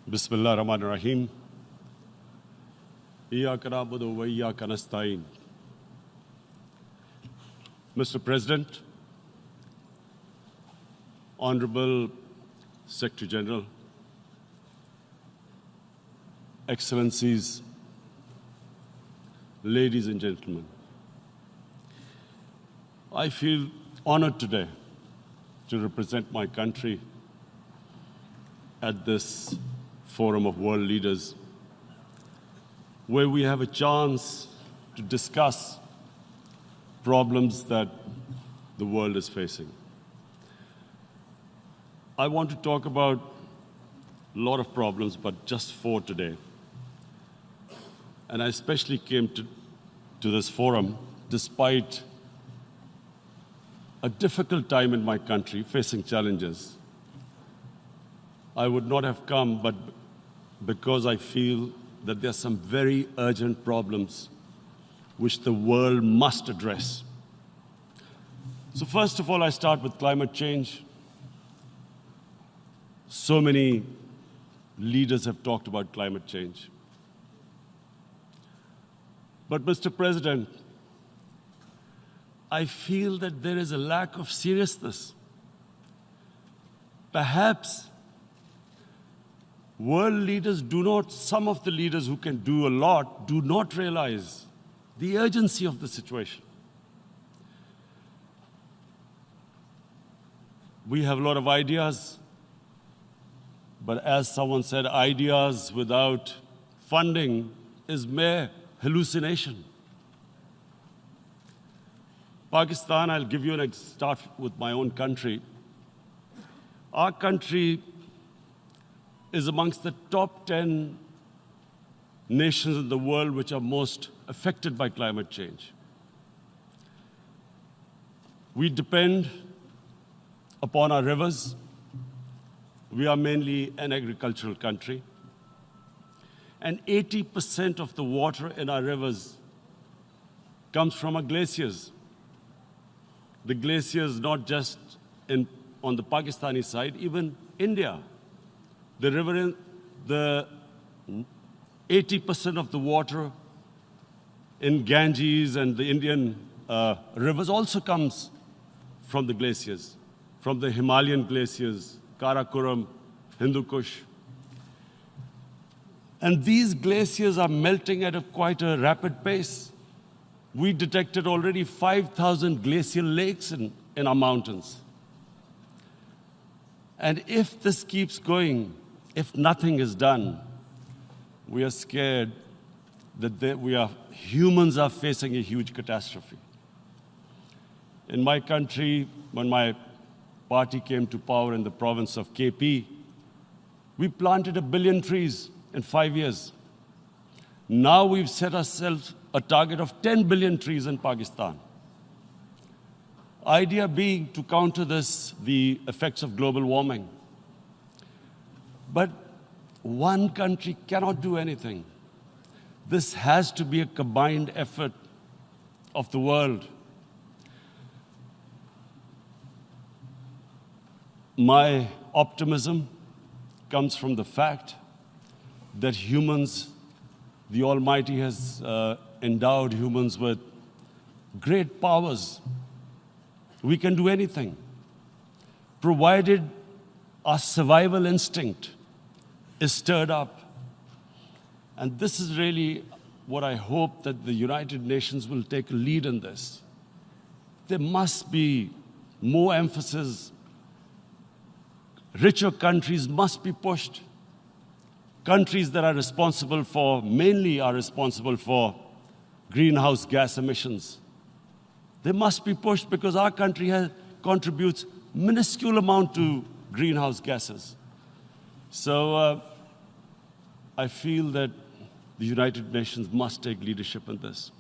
Bismillah ar-Rahman ar-Rahim. Iyyaka na'budu wa iyyaka nasta'in. Mr. President, Honorable Secretary General, Excellencies, ladies and gentlemen, I feel honored today to represent my country at this forum of world leaders, where we have a chance to discuss problems that the world is facing. I want to talk about a lot of problems, but just four today. And I especially came to this forum despite a difficult time in my country, facing challenges. I would not have come, but because I feel that there are some very urgent problems which the world must address. So first of all, I start with climate change. So many leaders have talked about climate change. But Mr. President, I feel that there is a lack of seriousness. Perhaps world leaders some of the leaders who can do a lot, do not realize the urgency of the situation. We have a lot of ideas, but as someone said, ideas without funding is mere hallucination. Pakistan, I'll give you start with my own country. Our country is amongst the top 10 nations in the world which are most affected by climate change. We depend upon our rivers. We are mainly an agricultural country. And 80% of the water in our rivers comes from our glaciers. The glaciers not just on the Pakistani side, even India. The river, the 80% of the water in Ganges and the Indian rivers also comes from the glaciers, from the Himalayan glaciers, Karakoram, Hindu Kush. And these glaciers are melting at quite a rapid pace. We detected already 5,000 glacial lakes in our mountains. And if this keeps going, if nothing is done, we are scared that humans are facing a huge catastrophe. In my country, when my party came to power in the province of KP, we planted 1 billion trees in 5 years. Now we've set ourselves a target of 10 billion trees in Pakistan. Idea being to counter the effects of global warming. But one country cannot do anything. This has to be a combined effort of the world. My optimism comes from the fact that humans, the Almighty has endowed humans with great powers. We can do anything, provided our survival instinct is stirred up. And this is really what I hope that the United Nations will take a lead in this. There must be more emphasis. Richer countries must be pushed. Countries that are mainly responsible for greenhouse gas emissions. They must be pushed because our country contributes minuscule amount to greenhouse gases. So I feel that the United Nations must take leadership in this.